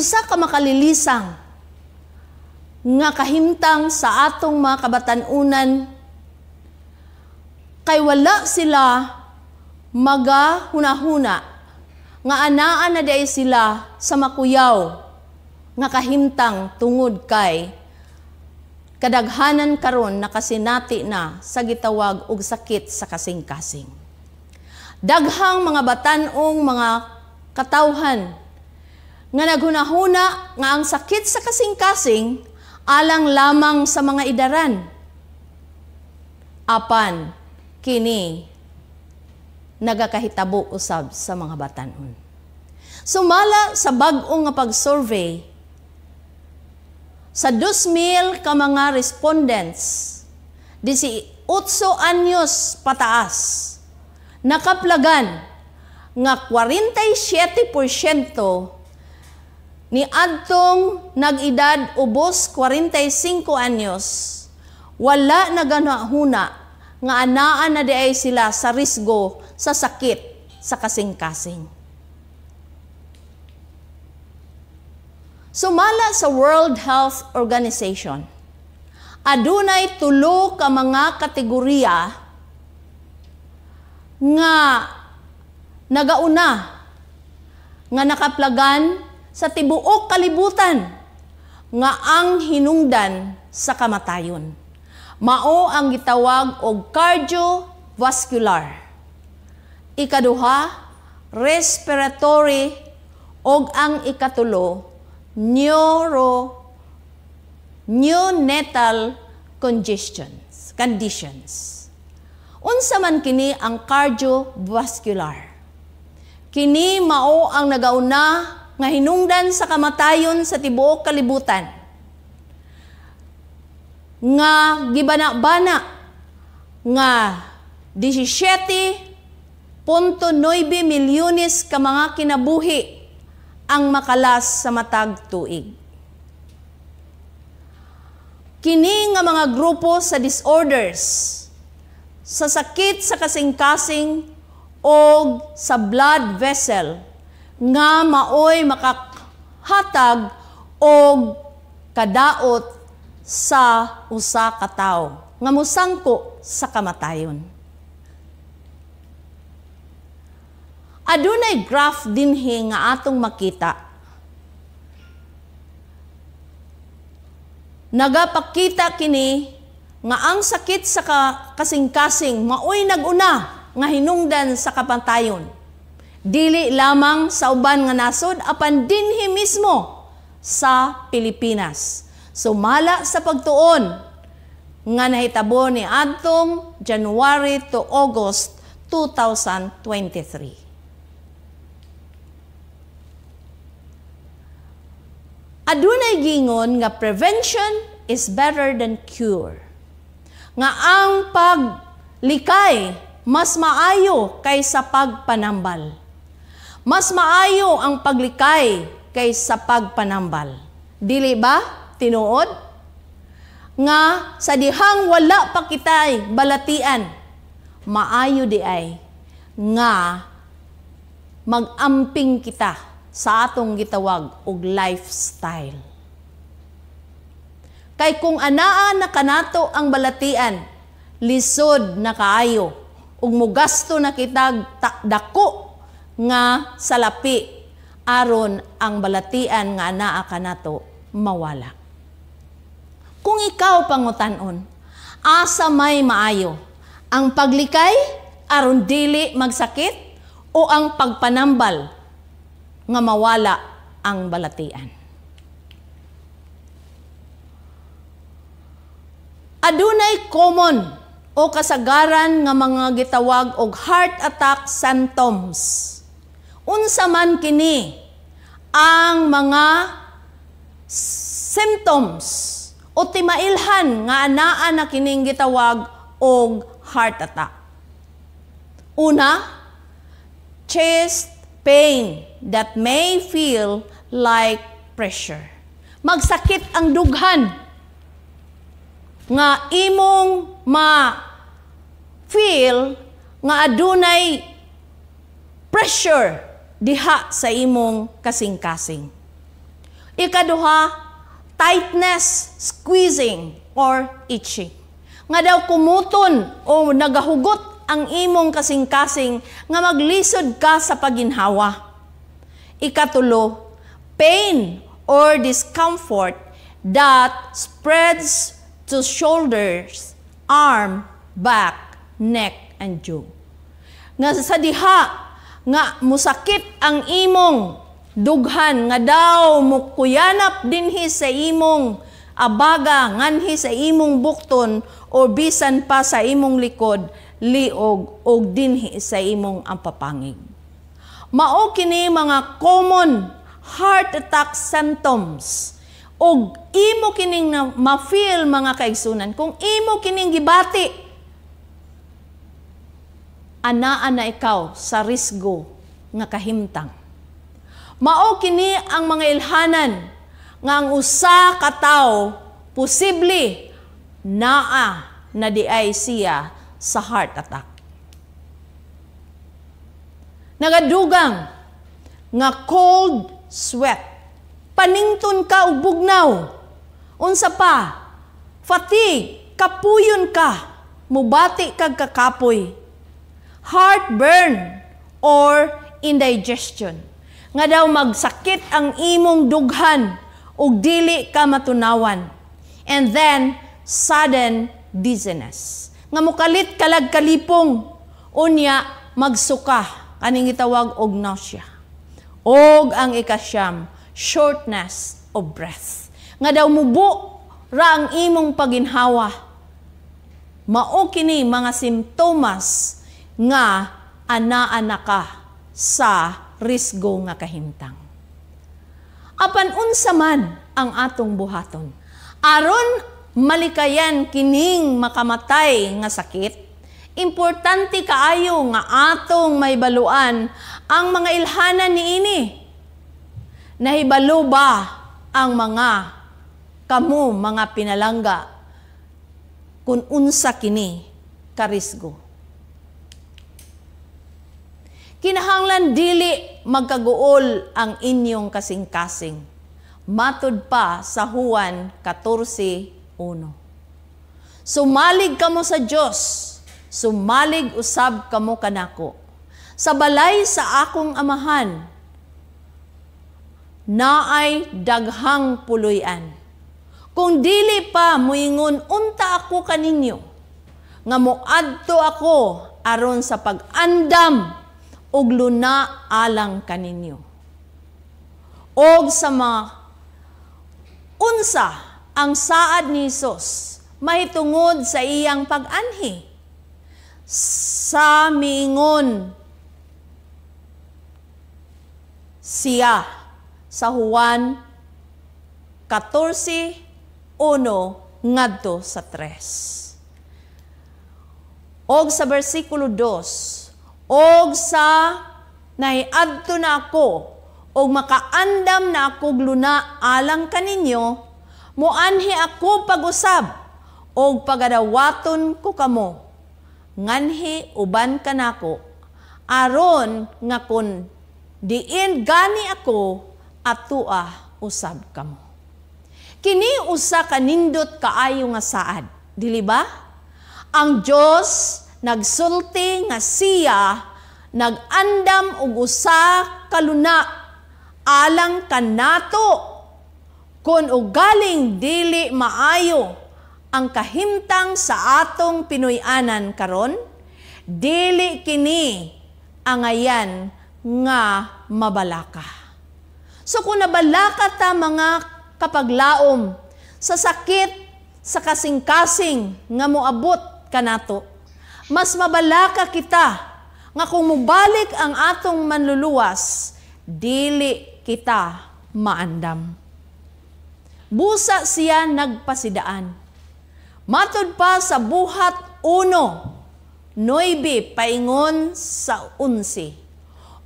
usa ka makalilisang nga kahimtang sa atong mga kabatanunan kay wala sila magahunahuna nga anaan na day sila sa makuyaw nga kahimtang tungod kay kadaghanan karon nakasinati na sa gitawag og sakit sa kasing-kasing. Daghang mga batanong mga katawhan nga naghunahuna nga ang sakit sa kasing-kasing alang lamang sa mga idaran. Apan kini nagakahitabo usab sa mga batanon. Sumala sa bag-o nga pag-survey sa 2,000 ka mga respondents, 18 anyos pataas, nakaplagan nga 47% ni adtong nag-edad ubos 45 anyos, wala naganahuna nga anaan na diay sila sa risgo sa sakit sa kasing-kasing. Sumala sa World Health Organization, adunay 3 ka mga kategorya nga nagauna nga nakaplagan sa tibuok kalibutan nga ang hinungdan sa kamatayon. Mao ang gitawag og cardiovascular. Ikaduha, respiratory, og ang ikatulo, neonatal conditions. Unsa man kini ang cardiovascular? Kini mao ang nagauna nga hinungdan sa kamatayon sa tibuok kalibutan. Nga gibana-bana nga 17.9 milyones ka mga kinabuhi ang makalas sa matag tuig. Kini nga mga grupo sa disorders, sa sakit sa kasing-kasing o sa blood vessel nga maoy makakhatag og kadaot sa usa ka tawo nga mosangko sa kamatayon. Adunay graph dinhi nga atong makita. Nagapakita kini nga ang sakit sa kasing-kasing maoy naguna nga hinungdan sa kamatayon. Dili lamang sa uban nga nasod apan dinhi mismo sa Pilipinas. Sumala sa pagtuon nga nahitabo ni adtong January to August 2023. Adunay gingon nga prevention is better than cure. Nga ang paglikay mas maayo kaysa pagpanambal. Mas maayo ang paglikay kaysa pagpanambal. Dili ba? Tinuod? Nga sa dihang wala pa kitay balatian, maayo di ay nga mag-amping kita sa atong gitawag og lifestyle. Kay kung anaan na kanato ang balatian, lisod na kaayo ug mugasto na kitag dako nga salapi aron ang balatian nga anaa kanato mawala. Kung ikaw pangutan-on, asa may maayo, ang paglikay aron dili magsakit o ang pagpanambal nga mawala ang balatian? Adunay common o kasagaran nga mga gitawag og heart attack symptoms. Unsa man kini ang mga symptoms o timailhan nga anaa na kining gitawag og heart attack. Una, chest pain that may feel like pressure. Magsakit ang dughan nga imong ma-feel nga adunay pressure diha sa imong kasing-kasing. Ikaduha, tightness, squeezing, or itching. Nga daw kumuton o nagahugot ang imong kasing-kasing nga maglisod ka sa paginhawa. Ikatulo, pain or discomfort that spreads to shoulders, arm, back, neck, and jaw. Nga sa diha, nga musakit ang imong dughan, nga daw mukuyanap dinhi sa imong abaga, nganhi sa imong bukton, o bisan pa sa imong likod, liog, o dinhi sa imong ampapangig. Mao kini mga common heart attack symptoms. Og imo kining na ma-feel mga kaigsunan, kung imo kining gibati, anaa na ikaw sa risgo nga kahimtang. Mao kini ang mga ilhanan nga ang usa ka tawo posible naa na diay siya sa heart attack. Nagadugang nga cold sweat, panington ka og bugnaw, unsa pa, fatigue, kapuyon ka, mubati kag kakapoy, heartburn or indigestion, nga daw magsakit ang imong dughan ug dili ka matunawan, and then sudden dizziness, nga mukalit kalag kalipong, unya magsuka, kaning gitawag og nausea, og ang ikasyam, shortness of breath, nga daw mubo ra ang imong paginhawa. Mao kini mga simptomas nga anaa ka sa risgo nga kahimtang. Apan unsa man ang atong buhaton, aron malikayan kining makamatay nga sakit, importante kaayo nga atong maibaluan ang mga ilhanan niini. Nahibalo ba ang mga kamo mga pinalangga kung unsa kini karisgo? Kinahanglan dili magkaguol ang inyong kasing-kasing. Matud pa sa Juan 14:1. Sumalig kamo sa Dios, sumalig usab kamo kanako. Sa balay sa akong amahan, naay daghang puloy-an. Kung dili pa muingon unta ako kaninyo, nga moadto ako aron sa pag-andam og luna alang kaninyo. Og sa mga unsa ang saad ni Hesus mahitungod sa iyang pag-anhi, sa miingon siya sa Juan 14:1 ngadto sa 3. Og sa bersikulo 2, og sa nahiadto na ako, og makaandam na ako luna alang kaninyo, muanhi ako pag-usab, og pagadawaton ko kamo, nganhi uban kanako, aron nga kun diin gani ako, atua usab kamo. Kini usa kanindot kaayo nga saad, dili ba? Ang Dios nagsulti nga siya nagandam og usa ka luna alang kanato, kun ugaling dili maayo ang kahimtang sa atong Pinoy-anan karon, dili kini angayan nga mabalaka. So kung nabalaka ta mga kapaglaom sa sakit, sa kasing-kasing nga moabot kanato, mas mabalaka kita nga kung mubalik ang atong manluluwas, dili kita maandam. Busa siya nagpasidaan. Matod pa sa buhat 1:9 paingon sa 11.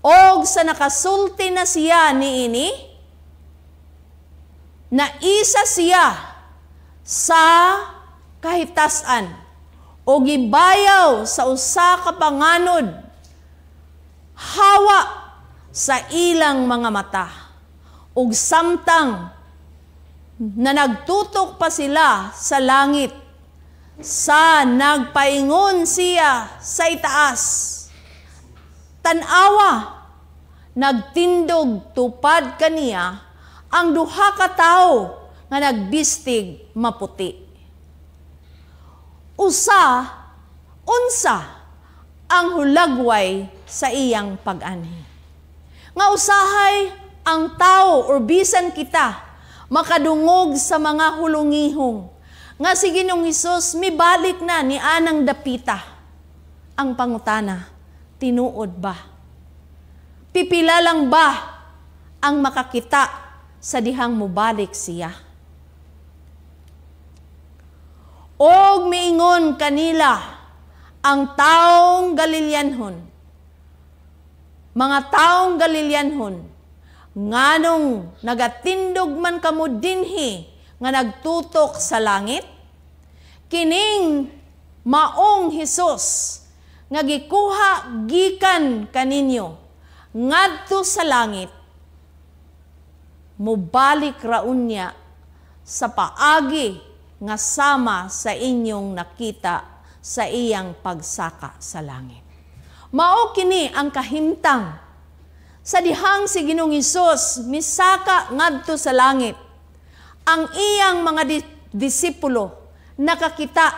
Og sa nakasulti na siya niini, na isa siya sa kahitasan o gibayaw sa usa ka panganod, hawa sa ilang mga mata, ug samtang na nagtutok pa sila sa langit, sa nagpaingon siya sa itaas. Tanawa, nagtindog tupad kaniya ang duha ka tawo nga nagbistig maputi. Unsa ang hulagway sa iyang pag-anhi. Nga usahay ang tao or bisan kita makadungog sa mga hulungihong nga si Ginoong Hesus mibalik na ni anang dapita. Ang pangutana, tinuod ba? Pipila lang ba ang makakita sa dihang mubalik siya? Og miingon kanila ang taong Galileanhon, mga taong Galileanhon, nganong nagatindog man kamo dinhi nga nagtutok sa langit, kining maong Hesus nga gikuha gikan kaninyo ngadto sa langit, mubalik raon niya sa paagi nga sama sa inyong nakita sa iyang pagsaka sa langit. Mao kini ang kahimtang sa dihang si Ginoong Hesus misaka ngadto sa langit. Ang iyang mga disipulo nakakita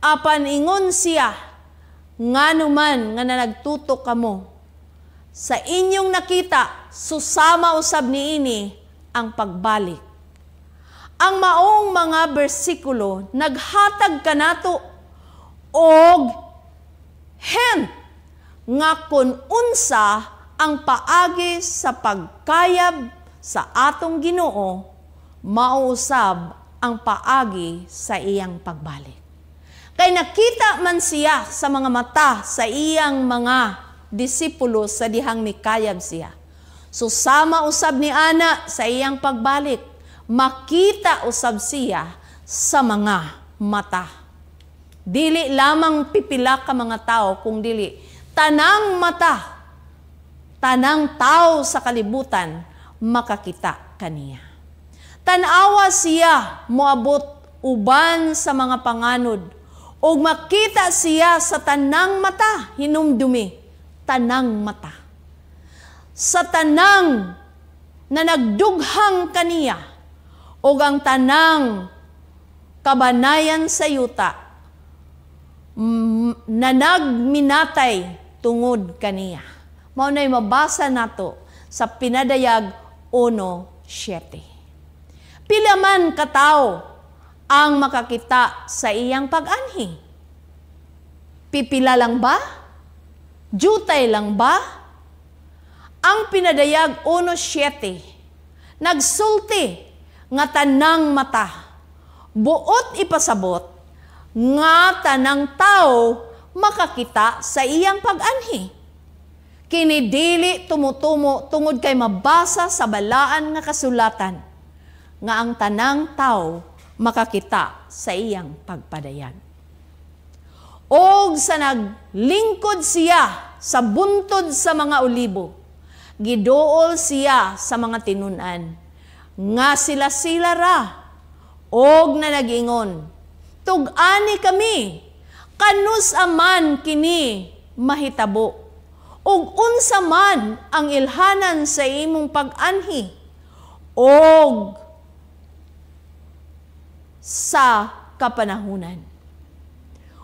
apan ingon siya, nganuman nga nagtutok kamo sa inyong nakita, susama usab niini ang pagbalik. Ang maong mga bersikulo naghatag kanato og hint nga kun unsa ang paagi sa pagkayab sa atong Ginoo, mausab ang paagi sa iyang pagbalik. Kay nakita man siya sa mga mata sa iyang mga disipulo sa dihang mikayab siya. Susama usab ni ana sa iyang pagbalik, makita usab siya sa mga mata. Dili lamang pipila ka mga tao, kung dili tanang mata, tanang tao sa kalibutan, makakita kaniya. Tanawa siya moabot uban sa mga panganod, o makita siya sa tanang mata, hinumdumi, tanang mata. Sa tanang na nagdughang kaniya, o ang tanang kabanayan sa yuta, na nagminatay tungod kaniya. Mao na'y mabasa nato sa Pinadayag 1:7. Pila man katao ang makakita sa iyang pag-anhi? Pipila lang ba? Jutay lang ba? Ang Pinadayag 1:7 nagsulti nga tanang mata, buot ipasabot nga tanang tao makakita sa iyang pag-anhi. Kinidili tumutumo tungod kay mabasa sa balaan nga kasulatan nga ang tanang tao makakita sa iyang pagpadayag. Og sa naglingkod siya sa buntod sa mga olibo, giduol siya sa mga tinunan nga sila ra, og na nagingon, tug-ani kami, kanus aman kini mahitabo, og unsa man ang ilhanan sa imong pag-anhi, og sa kapanahunan.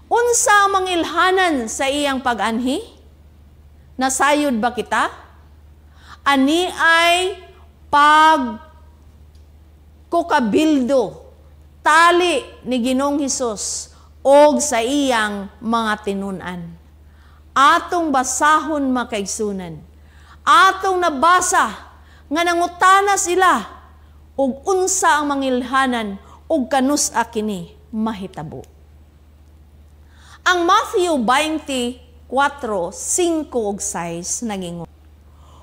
Unsa ang mangilhanan sa iyang pag-anhi? Nasayod ba kita? Ani ay pagkukabildo, tali ni Ginoong Hesus og sa iyang mga tinunan. Atong basahon makaigsunan. Atong nabasa nga nangutana sila og unsa ang mangilhanan og kanus kini mahitabo. Ang Matthew 24:5 ug 6 nagingon.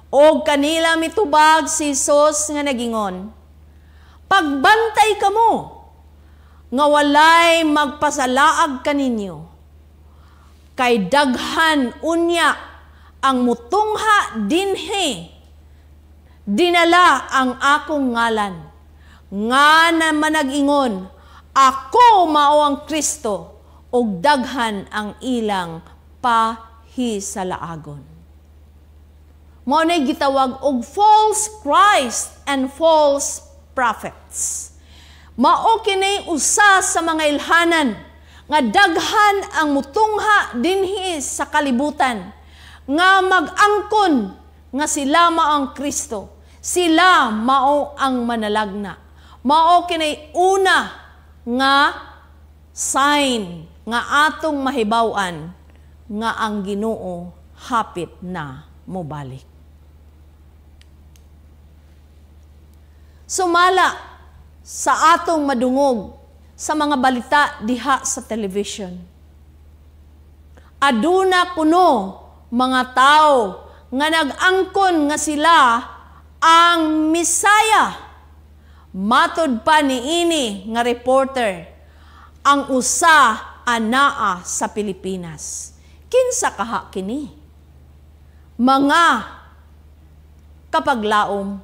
Og kanila mitubag si Hesus nga nagingon, pagbantay kamo nga walay magpasalaag kaninyo, kay daghan unya ang mutungha dinhi, dinala ang akong ngalan. nga na manag-ingon, ako mao ang Kristo, ug daghan ang ilang pahisalaagon. Mao nay gitawag og false Christ and false prophets. Mao kini usa sa mga ilhanan nga daghan ang mutungha dinhi sa kalibutan nga mag-angkon nga sila mao ang Kristo. Sila mao ang manalagna. Mao kini una nga sign nga atong mahibaw-an nga ang Ginoo hapit na mobalik. Sumala sa atong madungog sa mga balita diha sa television. Aduna kuno mga tao nga nag-angkon nga sila ang Misaya. Matod pa niini nga reporter, ang usa anaa sa Pilipinas. Kinsa kaha kini? Mga kapaglaom,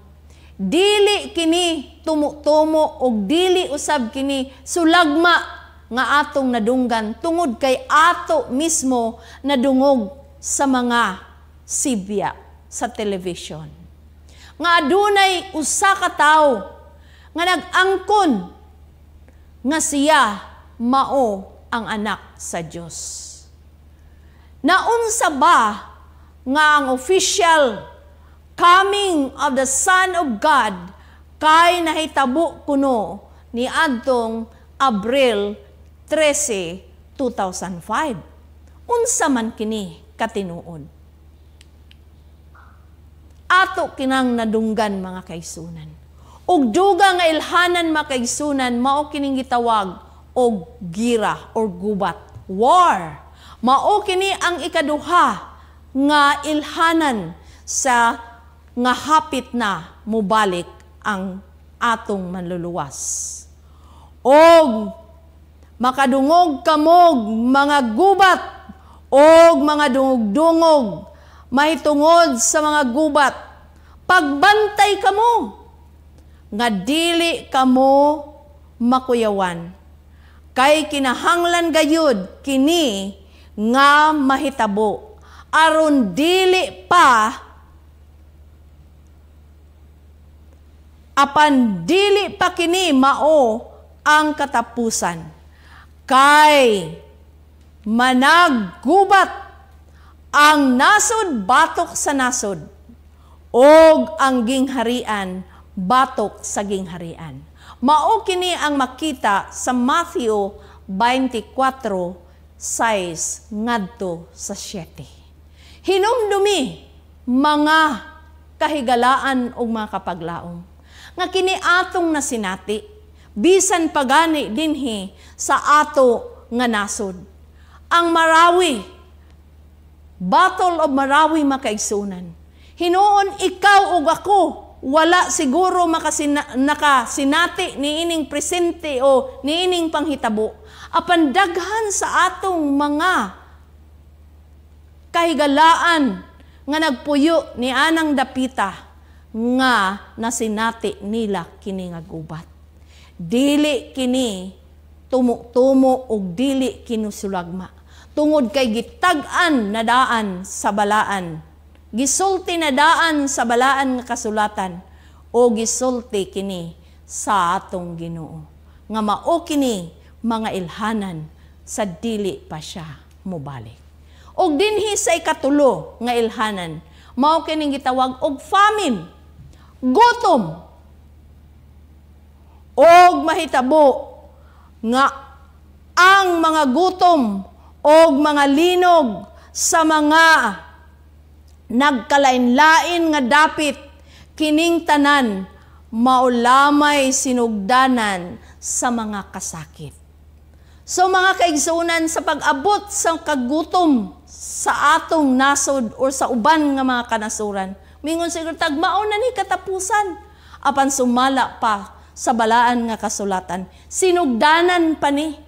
dili kini tumo-tumo og dili usab kini sulagma nga atong nadunggan tungod kay ato mismo nadungog sa mga sibya sa television. Nga adunay usa ka tawo nga nag-angkon nga siya mao ang anak sa Dios. Naunsa ba nga ang official coming of the Son of God kay nahitabo kuno ni adtong Abril 13, 2005. Unsa man kini katinuod? Ato kinang nadunggan mga kaigsunan. Og duga nga ilhanan mga kaigsunan mao kining gitawag og gira or gubat, war. Mao kini ang ikaduha nga ilhanan sa nga hapit na mubalik ang atong manluluwas. Og makadungog kamog mga gubat og mga dungog-dungog mahitungod sa mga gubat. Pagbantay kamo nga dili kamo makuyawan. Kay kinahanglan gayud kini nga mahitabo aron dili pa apan dili pa kini mao ang katapusan. Kay managgubat ang nasod batok sa nasod og ang gingharian batok sa gingharian. Mao kini ang makita sa Matthew 24:6 ngadto sa 7. Hinumdumi mga kahigalaan og mga kapaglaom nga kini atong nasinati bisan pagani dinhi sa ato nga nasod. Ang Marawi, Battle of Marawi makaigsunan. Hinuon ikaw ug ako wala siguro nakasinati niining presente o niining panghitabo. Apan daghan sa atong mga kahigalaan nga nagpuyo ni anang dapita nga nasinati nila kini nga gubat. Dili kini tumo-tumo og dili kinusulagma. Tungod kay gitag-an na daan sa balaan. Gisulti na daan sa balaan nga kasulatan o gisulti kini sa atong Ginoo. Nga mao kini mga ilhanan sa dili pa siya mobalik. Og dinhi sa ikatulo nga ilhanan, mao kining gitawag og famine, gutom, og mahitabo nga ang mga gutom og mga linog sa mga nagkalain-lain nga dapit kining tanan maulamay sinugdanan sa mga kasakit. So mga kaigsunan sa pag-abot sa kagutom sa atong nasod o sa uban nga mga kanasuran, mingon siguro tag mao na ni katapusan. Apan sumala pa sa balaan nga kasulatan, sinugdanan pa ni.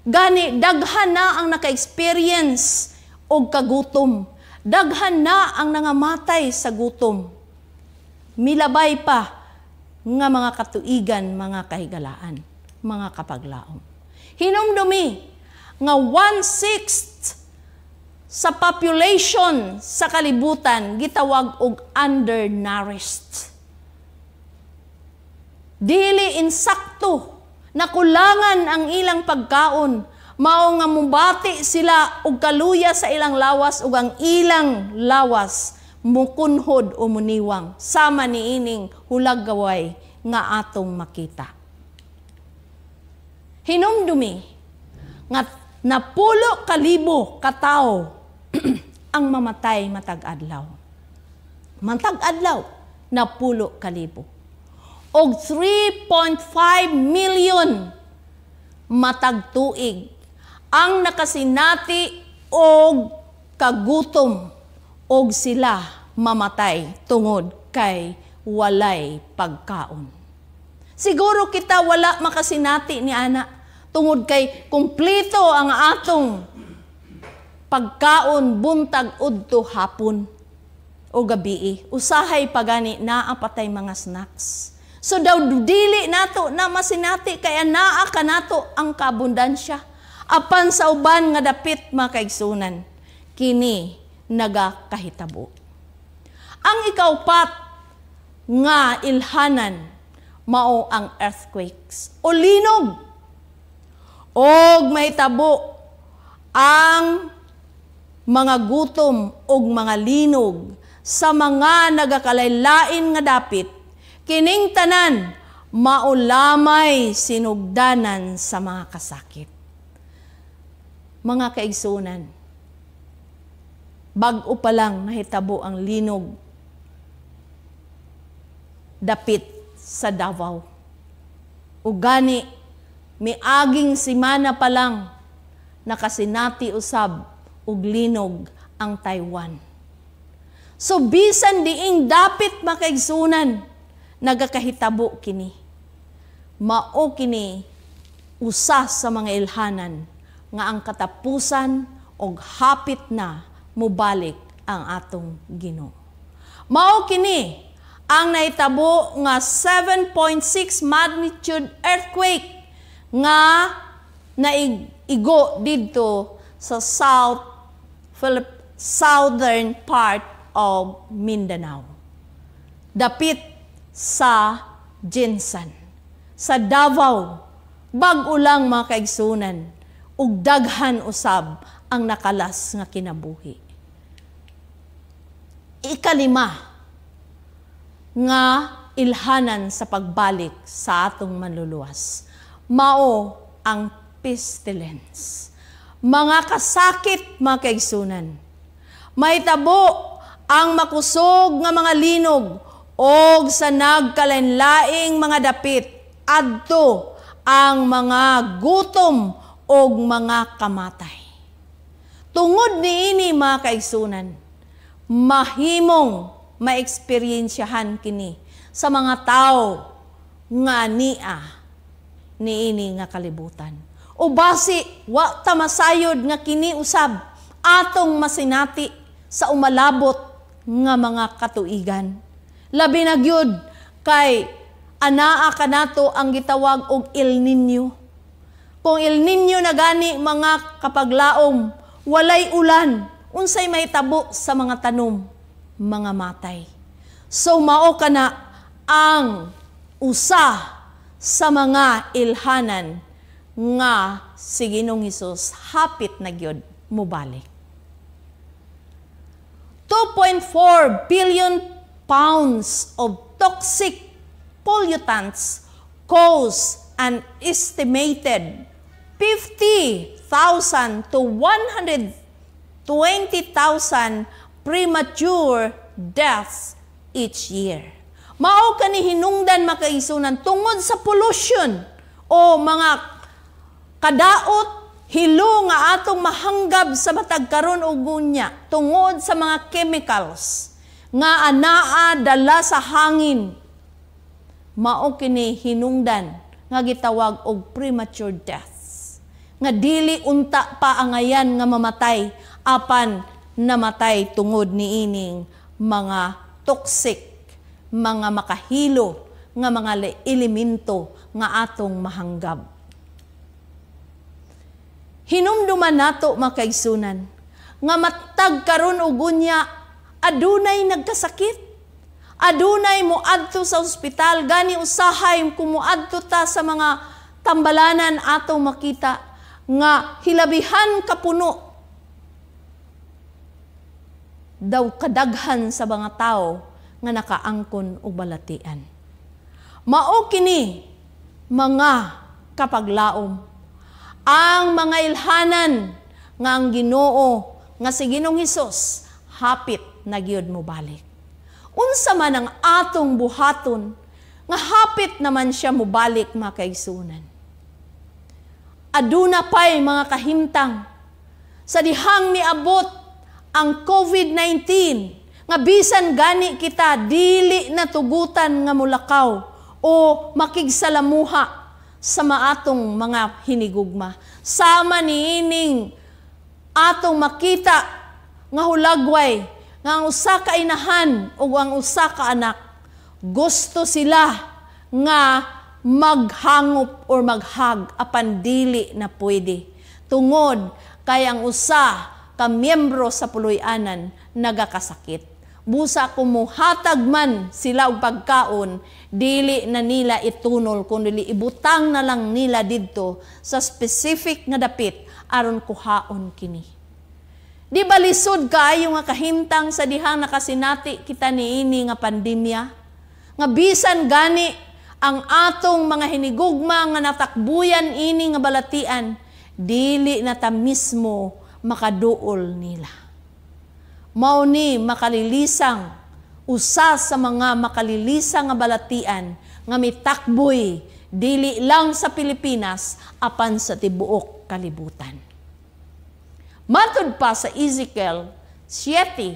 Gani daghan na ang naka-experience og kagutom. Daghan na ang nangamatay sa gutom. Milabay pa nga mga katuigan, mga kahigalaan, mga kapaglaom. Hinumdumi nga 1/6 sa population sa kalibutan gitawag og undernourished. Dili insakto, nakulangan ang ilang pagkaon, mao nga mubati sila og kaluya sa ilang lawas ug ang ilang lawas mukunhod o muniwang sama niining hulag gaway nga atong makita. Hinumdumi nga napulo kalibo katao ang mamatay matag adlaw. Matag adlaw napulo kalibo. Og 3.5 million matag tuig ang nakasinati og kagutom og sila mamatay tungod kay walay pagkaon. Siguro kita wala makasinati ni ana tungod kay kumpleto ang atong pagkaon buntag udto hapon o gabi. Usahay pagani naa patay mga snacks. So daw dili nato na masinati kaya naa kanato ang kaabundansya. Apan sa uban nga dapit makaigsunan, kini nagakahitabo. Ang ikaupat nga ilhanan mao ang earthquakes o linog. Og mahitabo ang mga gutom og mga linog sa mga nagakalay-lain nga dapit, kining tanan maulamay sinugdanan sa mga kasakit. Mga kaigsunan, bag-o pa lang nahitabo ang linog dapit sa Davao. Ugani, miaging simana pa lang nakasinati usab og linog ang Taiwan. So bisan diing dapit makaigsunan, nagakahitabo kini. Mao kini usa sa mga ilhanan nga ang katapusan og hapit na mubalik ang atong Ginoo. Mao kini ang nahitabo nga 7.6 magnitude earthquake nga naigo didto sa southern part of Mindanao. Dapit sa Jinsan, sa Davao, bag-o lang mga kaigsunan, ug daghan usab ang nakalas nga kinabuhi. Ikalima nga ilhanan sa pagbalik sa atong manluluwas, mao ang pestilence. Mga kasakit mga kaigsunan, mahitabo ang makusog nga mga linog og sa nagkalainlaing mga dapit adto ang mga gutom og mga kamatay. Tungod niini mga kaigsunan, mahimong maeksperiensyahan kini sa mga tao nga ania niini nga kalibutan. O basi wa ta masayod nga kini usab atong masinati sa umalabot nga mga katuigan. Labi na gyud kay anaa kanato ang gitawag og El Nino. Kung El Nino na gani mga kapaglaom, walay ulan, unsay mahitabo sa mga tanom, mga matay. So mao kana ang usa sa mga ilhanan nga si Ginoong Hesus hapit na gyud mobalik. 2.4 billion pounds of toxic pollutants cause an estimated 50,000 to 120,000 premature deaths each year. Mao kani hinungdan makaisunan tungod sa pollution o mga kadaot, hilo nga atong mahanggab sa matag karon og gunya tungod sa mga chemicals nga anaa dala sa hangin. Mao kini hinungdan nga gitawag og premature deaths. Nga dili unta pa angayan nga mamatay apan namatay tungod niining mga toxic, mga makahilo nga mga elemento nga atong mahanggab. Hinumduman nato makaigsunan nga matag karon og unya adunay nagkasakit, adunay moadto sa ospital, gani usahay kumuadto ta sa mga tambalanan atong makita nga hilabihan kapuno daw kadaghan sa mga tao nga nakaangkon og balatian. Mao kini mga kapaglaom, ang mga ilhanan nga ang Ginoo nga si Ginoong Hesus hapit na gyud mo balik. Unsa man ang atong buhaton nga hapit naman siya mo balik makaigsunan. Aduna pay mga kahimtang sa dihang niabot ang COVID-19 nga bisan gani kita dili natugutan nga mulakaw o makigsalamuha sa maatong mga hinigugma. Sama niining atong makita nga hulagway nga ang usa ka inahan o ang usa ka anak gusto sila nga maghangop or maghag apan dili na pwede. Tungod kay ang usa ka miyembro sa puloy-anan nagakasakit. Busa kumuhatag man sila og pagkaon, dili na nila itunol kundi ibutang na lang nila didto sa specific nga dapit aron kuhaon kini. Di ba lisod kaayo nga kahimtang sa dihang nakasinati kita niini nga pandemya? Nga bisan gani ang atong mga hinigugma nga natakbuyan ini nga balatian, dili na ta mismo makaduol nila. Mao ni makalilisang usa sa mga makalilisang nga balatian nga mitakboy dili lang sa Pilipinas apan sa tibuok kalibutan. Matud pa sa Ezekiel 7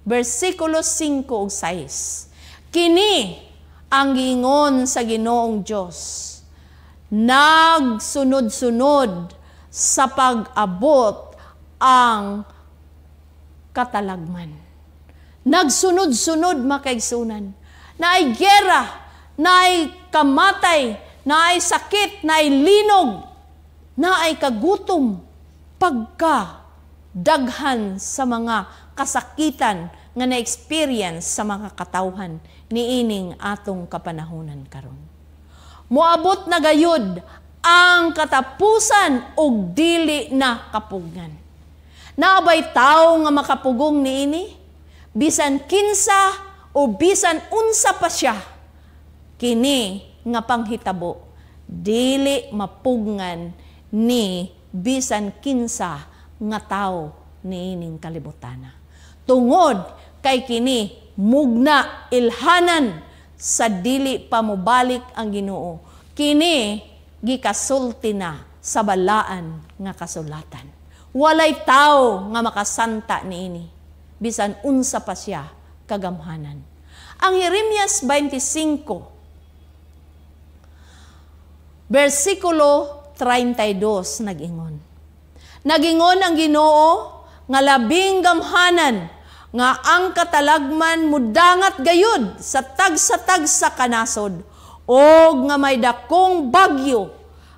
versikulo 5 ug 6. Kini ang giingon sa Ginoong Dios, nagsunod-sunod sa pag-abot ang katalagman. Nagsunod-sunod makaigsunan. Naay gera, naay kamatay, naay sakit, naay linog, naay kagutom, pagkadaghan sa mga kasakitan nga na-experience sa mga katawhan niining atong kapanahunan karon. Moabot na gayud ang katapusan og dili na kapugnan. Naabay tao nga makapugong niini, bisan kinsa o bisan unsa pa siya, kini nga panghitabo, dili mapugngan ni bisan kinsa nga tao niining kalibutana. Tungod kay kini mugna ilhanan sa dili pa mobalik ang Ginoo. Kini gikasulti na sa balaan nga kasulatan. Walay tao nga makasanta niini, bisan unsa pa siya kagamhanan. Ang Jeremias 25, versikulo 32 nagingon. Nagingon ang Ginoo nga labing gamhanan nga ang katalagman mudangat gayud sa tagsa kanasod og nga may dakong bagyo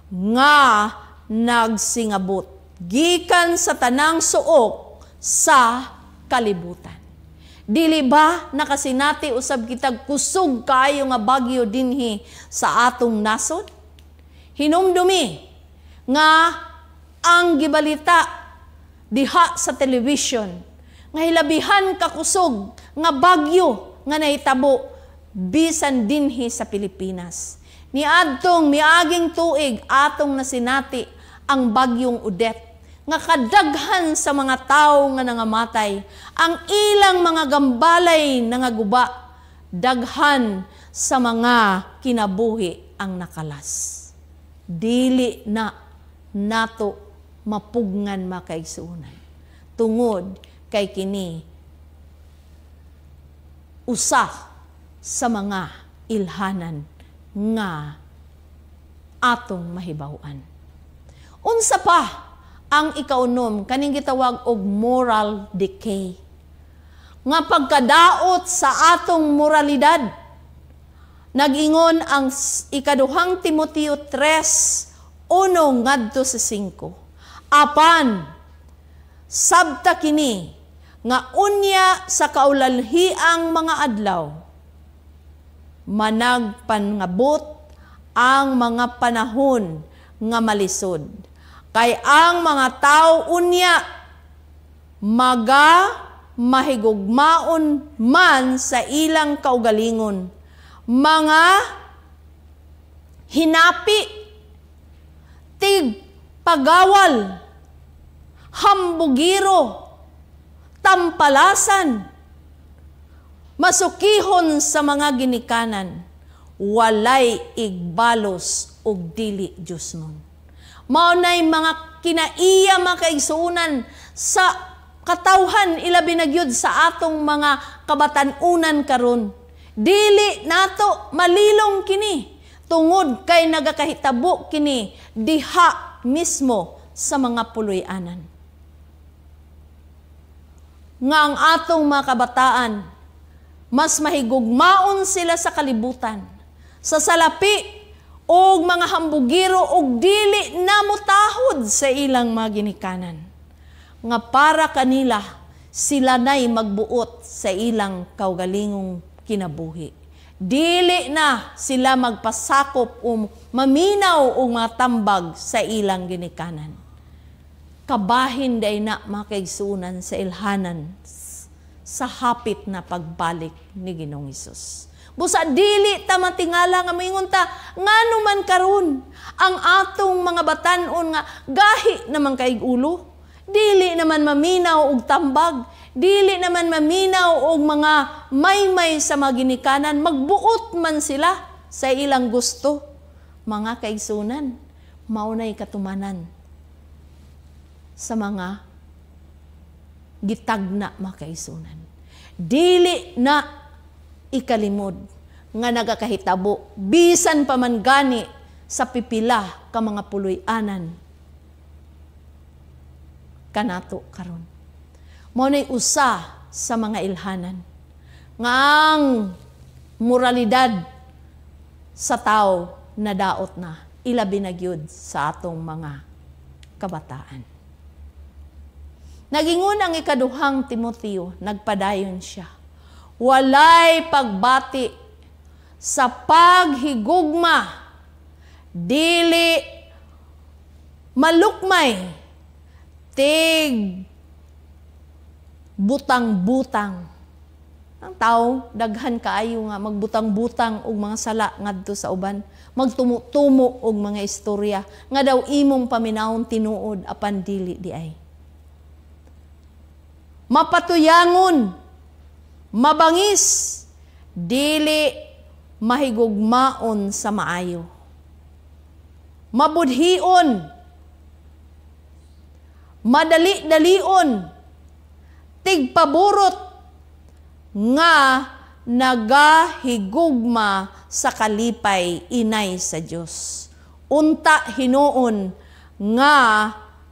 nga nagsingabot gikan sa tanang suok sa kalibutan. Dili ba nakasinati usab kitag kusog kaayo nga bagyo dinhi sa atong nasod? Hinumdumi nga ang gibalita diha sa television nga hilabihan kakusog nga bagyo nga nahitabo bisan dinhi sa Pilipinas. Niadtong miaging tuig atong nasinati ang bagyong Odette nga kadaghan sa mga tawo nga nangamatay, ang ilang mga gambalay nangaguba, daghan sa mga kinabuhi ang nakalas. Dili na nato mapugngan makaigsuunan. Tungod kay kini usa sa mga ilhanan nga atong mahibaw-an. Unsa pa ang ikaunom kaning gitawag og moral decay. Nga pagkadaot sa atong moralidad, Nag-ingon ang ikaduhang Timoteo 3:1 ngadto sa 5. Apan sabta kini nga unya sa kaulalhiang mga adlaw managpangabot ang mga panahon nga malisod. Kay ang mga tao unya mahigugmaon man sa ilang kaugalingon, mga hinapi, pagawal, hambugiro, tampalasan, masukihon sa mga ginikanan, walay igbalos og dili Dios nun. Maunay mga kinaiya makaigsuunan sa katawhan ilabi na gyud sa atong mga kabatan-unan karon. Dili nato malilong kini tungod kay nagakahitabo kini diha mismo sa mga puloy-anan. Nga ang atong mga kabataan mas mahigugmaon sila sa kalibutan, sa salapi og mga hambugiro og dili namutahod sa ilang mga ginikanan. Nga para kanila sila nay magbuot sa ilang kaugalingong kinabuhi. Dili na sila magpasakop o maminaw o mga tambag sa ilang ginikanan. Kabahin day na makaigsunan sa ilhanan sa hapit na pagbalik ni Ginoong Hesus. Busa dili ta matingala nga moingon ta ngano man karon ang atong mga batan-on nga gahi naman kay ulo. Dili naman maminaw og tambag, dili naman maminaw og mga maymay sa mga ginikanan, magbuot man sila sa ilang gusto. Mga kaigsunan, maunay katumanan sa mga gitagna mga kaigsunan. Dili na ikalimod nga nagakahitabo, bisan pa man gani sa pipila ka mga puloy-anan kanato karon. Maunay usa sa mga ilhanan nga ang moralidad sa tao nadaot na ilabi na gyud sa atong mga kabataan. Nagingon ang ikaduhang Timoteo, nagpadayon siya. Walay pagbati sa paghigugma, dili malukmay, butang-butang. Ang tao, daghan kaayo nga magbutang-butang og mga sala ngadto sa uban, magtumo-tumo og mga istorya nga daw imong paminahon tinuod apan dili diay. Mapatuyangon, mabangis, dili mahigugmaon sa maayo. Mabudhion, madali-dalion, tigpaburot, nga nagahigugma sa kalipay inay sa Dios. Unta hinuon nga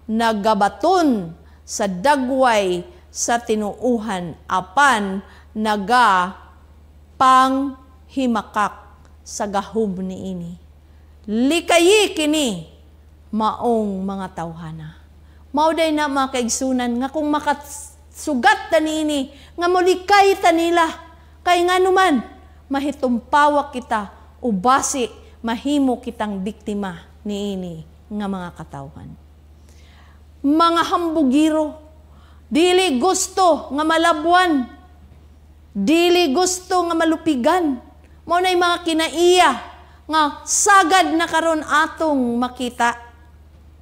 nagabaton sa dagway sa tinuuhan apan panghimakak sa gahom niini. Likayi kini maong mga tawhana. Mauday na mga kaigsunan nga kung makasugat ta niini nga mulikay ta nila kay nga naman mahitumpawak kita o basi mahimo kitang biktima niini nga mga katawhan. Mga hambugiro, dili gusto nga malabwan, dili gusto nga malupigan. Mao nay mga kinaiya nga sagad na karon atong makita.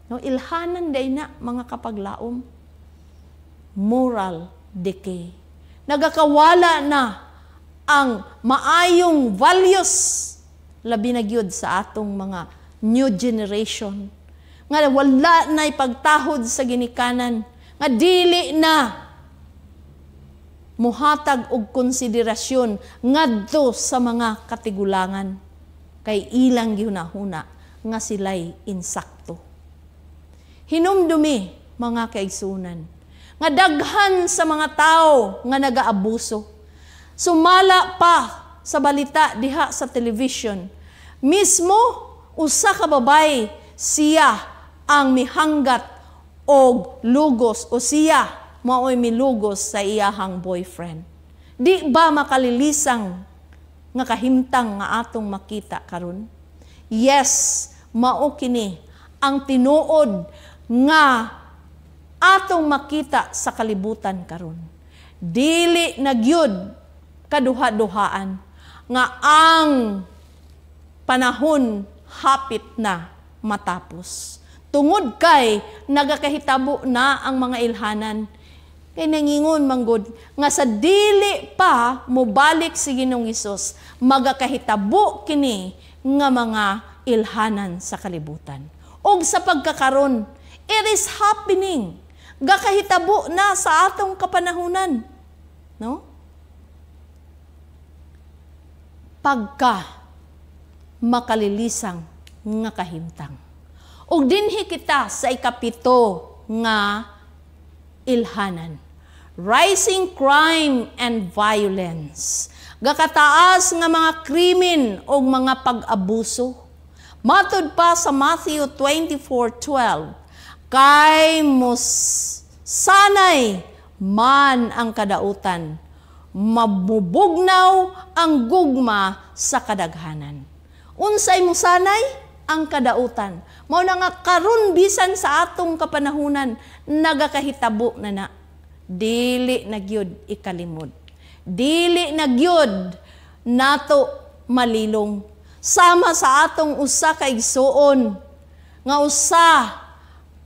No, ilhanan day na mga kapaglaom. Moral decay. Nagakawala na ang maayong values labi na gyud sa atong mga new generation. Nga wala na ipagtahod sa ginikanan. Nga dili na muhatag og konsiderasyon ngadto sa mga katigulangan. Kay ilang gihunahuna nga sila'y insakto. Hinumdumi, mga kaigsunan, nga daghan sa mga tao nga nagaabuso. Sumala pa sa balita diha sa television. Mismo usa ka babay siya ang mihanggat og lugos o siya mao'y milugos sa iyahang boyfriend. Di ba makalilisang nga kahimtang nga atong makita karon? Yes, mao kini ang tinuod nga atong makita sa kalibutan karon. Dili nagyud kaduha-duhaan nga ang panahon hapit na matapos. Tungod kay nagakahitabo na ang mga ilhanan, kay nangingon manggod nga sa dili pa mobalik si Ginoong Hesus, magakahitabo kini nga mga ilhanan sa kalibutan. Og sa pagkakaron, it is happening. Gakahitabo na sa atong kapanahunan. No? Pagka makalilisang nga kahimtang. Og dinhi kita sa ikapito nga ilhanan. Rising crime and violence. Gakataas nga mga krimen o mga pag-abuso. Matod pa sa Matthew 24:12, kay sanay man ang kadautan, mabubugnaw ang gugma sa kadaghanan. Unsay mo sanay? Ang kadautan. Mao na nga karon bisan sa atong kapanahunan, nagakahitabo na. Dili nagyud ikalimod. Dili nagyud nato malilong. Sama sa atong usa ka igsuon, nga usa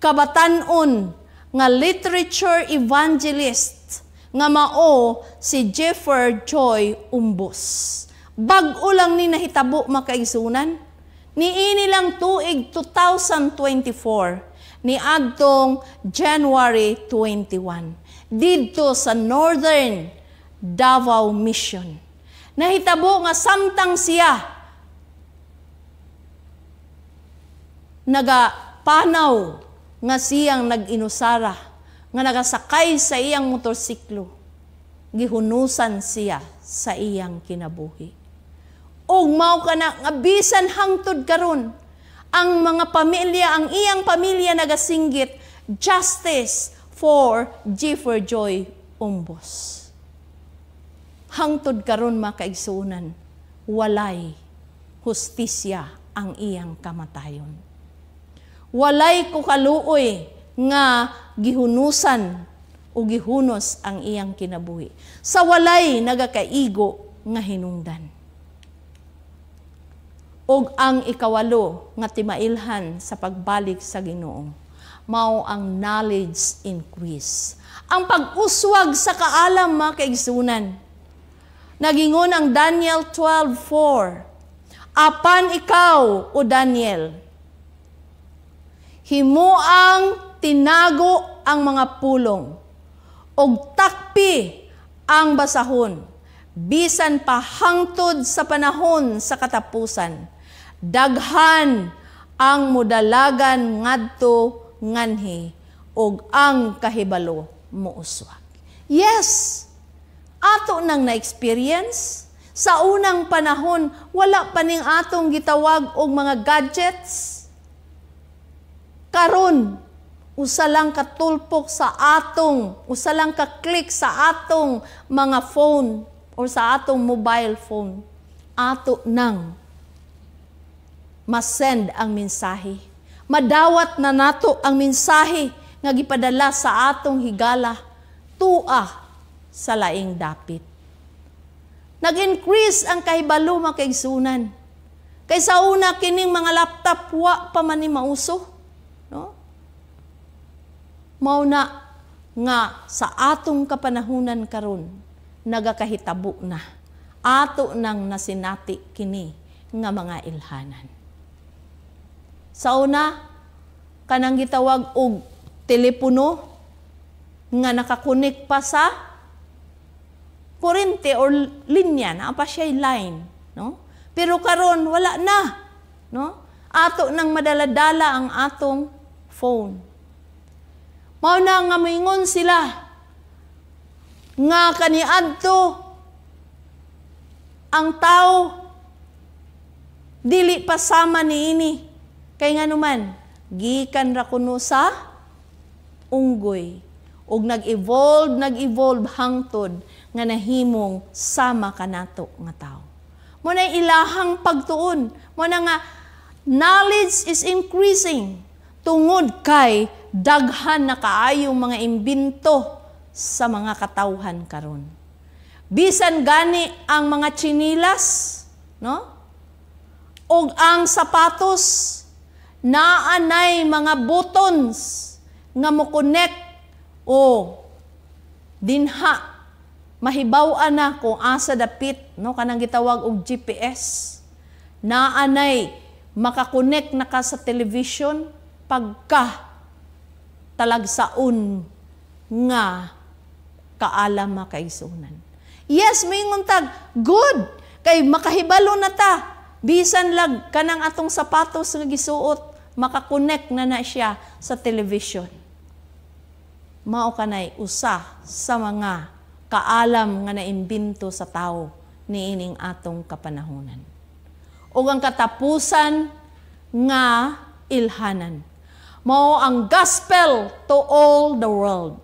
kabatan-on, nga literature evangelist, nga mao si Jeffrey Joy Umbos. Bag-o lang ni nahitabo makaigsunan. Niini lang tuig 2024, ni adtong January 21, didto sa Northern Davao Mission. Nahitabo nga samtang siya nagapanaw nga siyang nag-inusara, nga nagasakay sa iyang motorsiklo, gihunusan siya sa iyang kinabuhi. Og mao kana nga bisan hangtod karon ang mga pamilya, ang iyang pamilya nagasinggit, justice for Jeffrey Joy Umbos. Hangtod karon makaigsunan, walay hustisya ang iyang kamatayon. Walay kukaluoy nga gihunusan o gihunos ang iyang kinabuhi. Sa walay nagakaigo nga hinungdan. Og ang ikawalo nga timailhan sa pagbalik sa Ginoo, mao ang knowledge increase. Ang pag-uswag sa kaalam mga kaigsunan. Nagingon ang Daniel 12:4, apan ikaw, o Daniel, himuang tinago ang mga pulong, og takpi ang basahon, bisan pa hangtod sa panahon sa katapusan. Daghan ang mudalagan ngadto nganhi, og ang kahibalo muuswag. Yes, ato nang na-experience. Sa unang panahon, wala pa ning atong gitawag og mga gadgets. Karon, usa lang katulpok sa atong, usa lang ka-click sa atong mga phone o sa atong mobile phone. Ato nang masend ang mensahe. Madawat na nato ang mensahe nga gipadala sa atong higala tua sa laing dapit. Nag-increase ang kahibalo makaigsunan. Kaysa una kining mga laptop wa pa man ni mauso, no? Mao na nga sa atong kapanahunan karon nagakahitabo na. Ato nang nasinati kini nga mga ilhanan. Sa una, kanang gitawag og telepono nga nakakunik pa sa kurente or linya, na pa siya line, no? Pero karon wala na, no? Ato nang madaladala ang atong phone. Mao na nga moingon sila nga kaniadto ang tao dili pasama niini. Kay nga naman, gikan ra kuno sa unggoy. Og nag-evolve hangtod nga nahimong sama kanato nga tao. Mo na ilahang pagtuon. Mo na nga, knowledge is increasing tungod kay daghan na kaayong mga imbento sa mga katawhan karon. Bisan gani ang mga chinilas, no? Og ang sapatos, naanay mga buttons nga mo connect o dinha mahibaw-an na kung asa dapit, no, kanang gitawag og GPS. Naanay makakonek na ka sa television pagka talagsaon nga kaalam makaisunan. Yes, may nguntag, good, kay makahibalo na ta. Bisan lag kanang atong sapatos nga gisuot, makakonek na siya sa television. Mao kanay usa sa mga kaalam nga naimbento sa tao niining atong kapanahonan. O ang katapusan nga ilhanan. Mao ang gospel to all the world.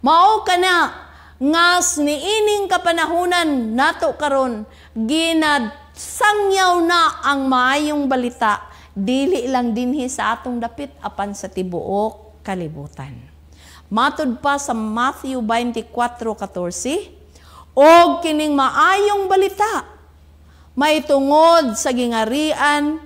Mao kana nga niining kapanahonan nato karon sangyaw na ang maayong balita dili lang dinhi sa atong dapit apan sa tibuok kalibutan. Matud pa sa Matthew 24:14, og kining maayong balita may tungod sa gingarian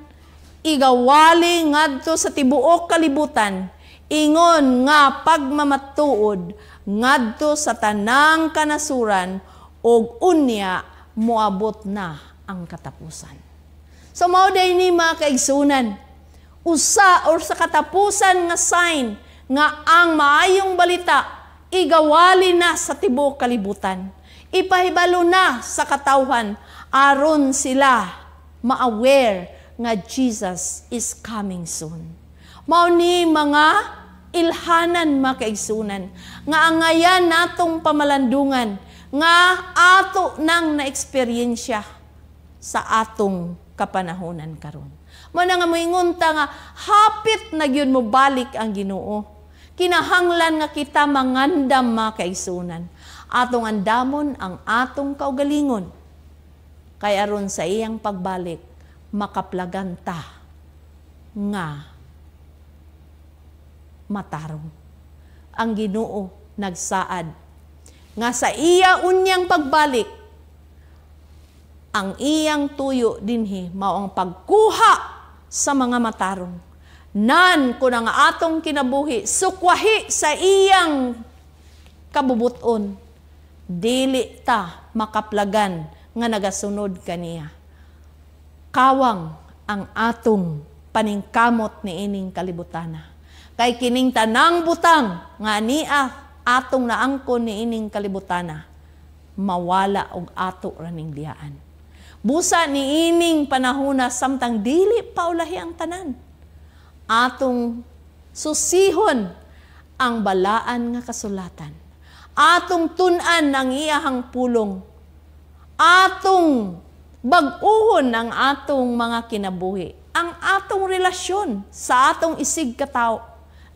igawali ngadto sa tibuok kalibutan ingon nga pagmamatuod ngadto sa tanang kanasuran og unya moabot na ang katapusan. So mao day ni mga kaigsunan, usa or sa katapusan nga sign nga ang maayong balita igawali na sa tibuok kalibutan. Ipahibalo na sa katawhan aron sila ma-aware nga Jesus is coming soon. Mao ni mga ilhanan makaigsunan nga angayan natong pamalandungan nga ato nang naeksperyensya sa atong kapanahonan karon. Mao na nga moingunta nga hapit na gyud mo balik ang Ginoo. Kinahanglan nga kita mangandam makaigsunan. Atong andamon ang atong kaugalingon. Kay aron sa iyang pagbalik makaplagan ta nga matarong. Ang Ginoo nagsaad nga sa iya unyang pagbalik ang iyang tuyo dinhi mao ang pagkuha sa mga matarong. Nan kun ang atong kinabuhi sukwahi sa iyang kabubuton, dili ta makaplagan nga nagasunod kaniya. Kawang ang atong paningkamot niining kalibutana. Kay kining tanang butang nga ania atong naangkon niining kalibutana, mawala og ato raning diyaan. Busa niining panahona samtang dili paulahi ang tanan. Atong susihon ang balaan nga kasulatan. Atong tun-an ang iyahang pulong. Atong bag-uhon ang atong mga kinabuhi. Ang atong relasyon sa atong isig katao.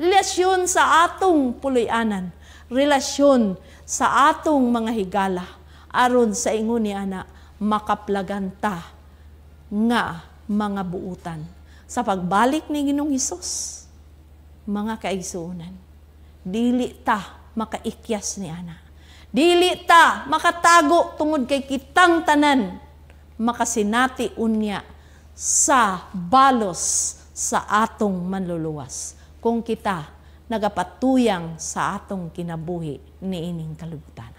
Relasyon sa atong puloy-anan. Relasyon sa atong mga higala. Aron sa ingon ni ana makaplagan ta nga mga buutan. Sa pagbalik ni Ginoong Hesus, mga kaigsuonan, dili ta makaikyas ni ana. Dili ta makatago tungod kay kitang tanan, makasinati unya sa balos sa atong manluluwas. Kung kita nagapatuyang sa atong kinabuhi niining kalibutan.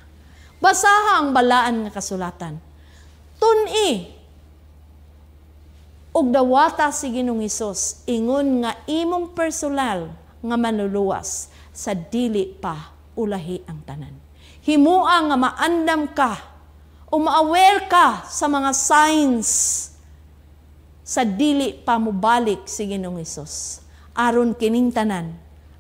Basaha ang balaan nga kasulatan. Tun-i og dawata si Ginoong Hesus ingon nga imong personal nga manluluwas sa dili pa ulahi ang tanan. Himua nga maandam ka o ma-aware ka sa mga signs sa dili pa mobalik si Ginoong Hesus. Aron kining tanan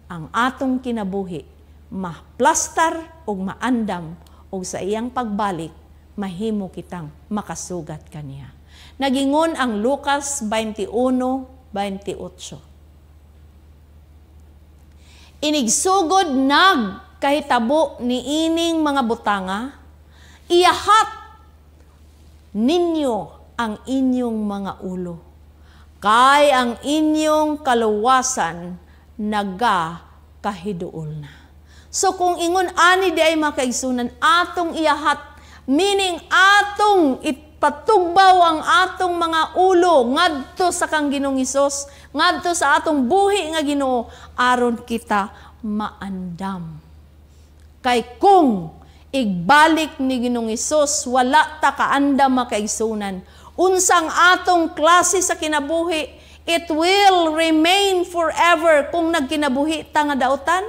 ang atong kinabuhi maplastar og maandam og sa iyang pagbalik mahimo kitang makasugat kaniya. Nagingon ang Lucas 21:28. Inigsugod nagkahitabo ni ining mga butanga, iyahat ninyo ang inyong mga ulo, kay ang inyong kaluwasan nagakahiduol na. So kung ingon ani di ay makaigsunan, atong iyahat, meaning atong ipatugbaw ang atong mga ulo ngadto sa kang Ginoong Hesus, ngadto sa atong buhi nga Ginoo, aron kita maandam. Kay kung igbalik ni Ginoong Hesus, wala ta kaandam makaigsunan. Unsang atong klase sa kinabuhi, it will remain forever. Kung nagkinabuhi ta nga dautan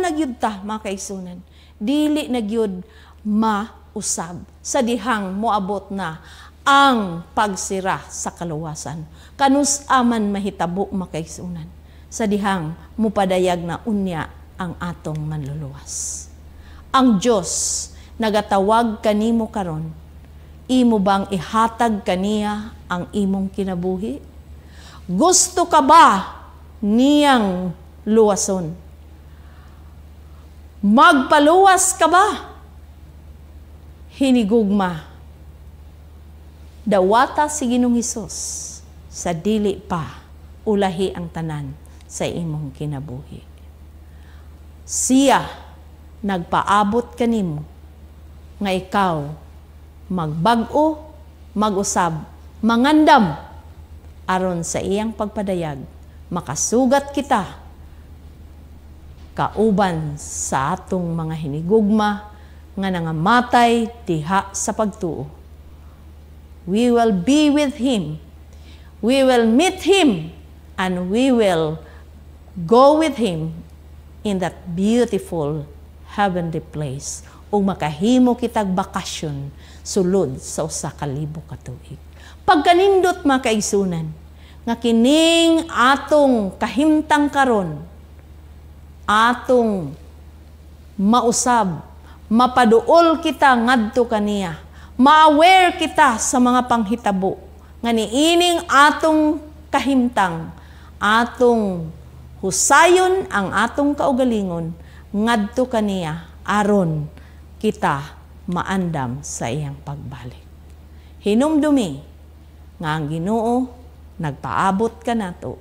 nagyud ta makaigsunan. Dili nagyud mausab sa dihang moabot na ang pagsira sa kaluwasan. Kanus-aman mahitabo makaigsunan. Sa dihang mupadayag na unya ang atong manluluwas. Ang Diyos nagatawag kanimo karon, imo bang ihatag kaniya ang imong kinabuhi? Gusto ka ba niyang luwason? Magpaluwas ka ba? Hinigugma. Dawata si Ginoong Hesus sa dili pa ulahi ang tanan sa imong kinabuhi. Siya nagpaabot kanimo nga ikaw magbag-o, mag-usab, mangandam aron sa iyang pagpadayag makasugat kita kauban sa atong mga hinigugma nga nangamatay diha sa pagtuo. We will be with Him. We will meet Him and we will go with Him in that beautiful heavenly place. O makahimo kitag bakasyon sulod sa usa ka libo ka tuig. Pagkanindot makaigsunan nga kining atong kahimtang karon, atong mausab, mapaduol kita ngadto kaniya, ma-aware kita sa mga panghitabo nga niining atong kahimtang, atong husayon ang atong kaugalingon ngadto kaniya aron kita maandam sa iyang pagbalik. Hinumdumi nga ang Ginoo nagpaabot kanato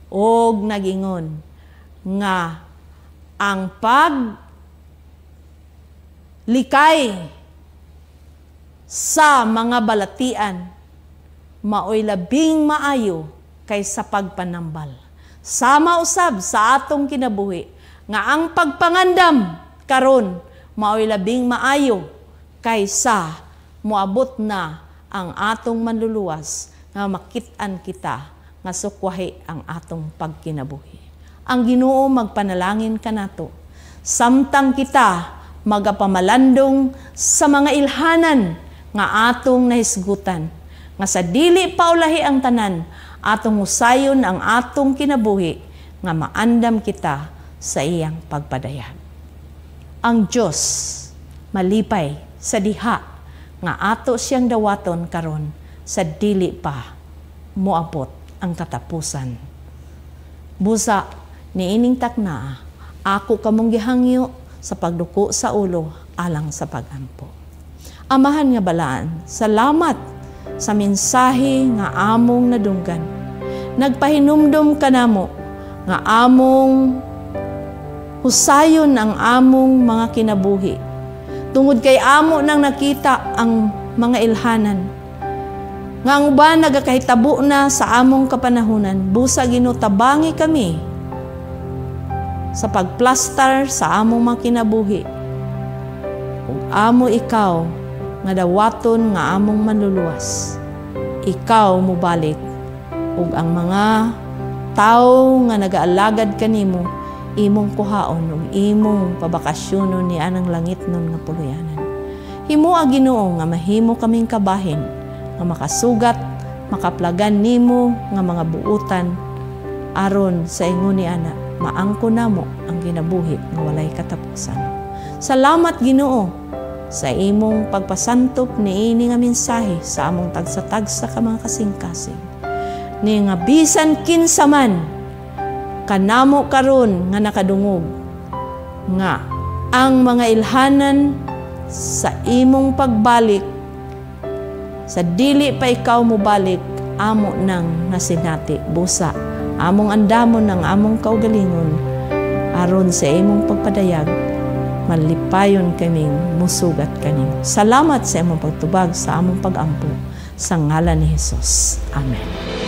og nagingon nga ang paglikay sa mga balatian maoy labing maayo kaysa pagpanambal. Sama usab sa atong kinabuhi nga ang pagpangandam karon maoy labing maayo kaysa moabot na ang atong manluluwas nga makit-an kita nga sukwahi ang atong pagkinabuhi. Ang Ginoo magpanalangin kanato samtang kita magapamalandong sa mga ilhanan nga atong nahisgutan nga sa dili paulahi ang tanan atong usayon ang atong kinabuhi nga maandam kita sa iyang pagpadayag. Ang Diyos malipay sa diha nga ato siyang dawaton karon sa dili pa moabot ang katapusan. Busa niining takna, ako kamong gihangyo sa pagduko sa ulo alang sa pagampo. Amahan nga balaan, salamat sa mensahe nga among nadunggan. Nagpahinumdum kanamo nga among husayon ang among mga kinabuhi. Tungod kay amo nang nakita ang mga ilhanan. Nga ang uban nagakahitabo na sa among kapanahunan, busa ginutabangi kami sa pagplastar sa among mga kinabuhi. Ug amo ikaw nga dawaton nga among manluluwas. Ikaw mubalik ug ang mga tao nga nagaalagad kanimo imong kuhaon ug imong pabakasyonon ni anang langit nun nga puluyanan. Himoa Ginoo nga mahimo kaming kabahin nga makasugat, makaplagan nimo nga mga buutan aron sa ingon ni ana maangko namo ang kinabuhi nga walay katapusan. Salamat Ginoo sa imong pagpasantop ni ini nga mensahe sa among tagsa-tagsa ka mga kasing-kasing. Ni nga bisan kinsa man kanamo karon nga nakadungog nga ang mga ilhanan sa imong pagbalik sa dili pa ikaw mo balik amo nang nasinati busa among andamon ng among kaugalingon aron sa imong pagpadayag malipayon kaming musugat kanimo. Salamat sa imong pagtubag sa among pag-ampo sa ngalan ni Jesus. Amen.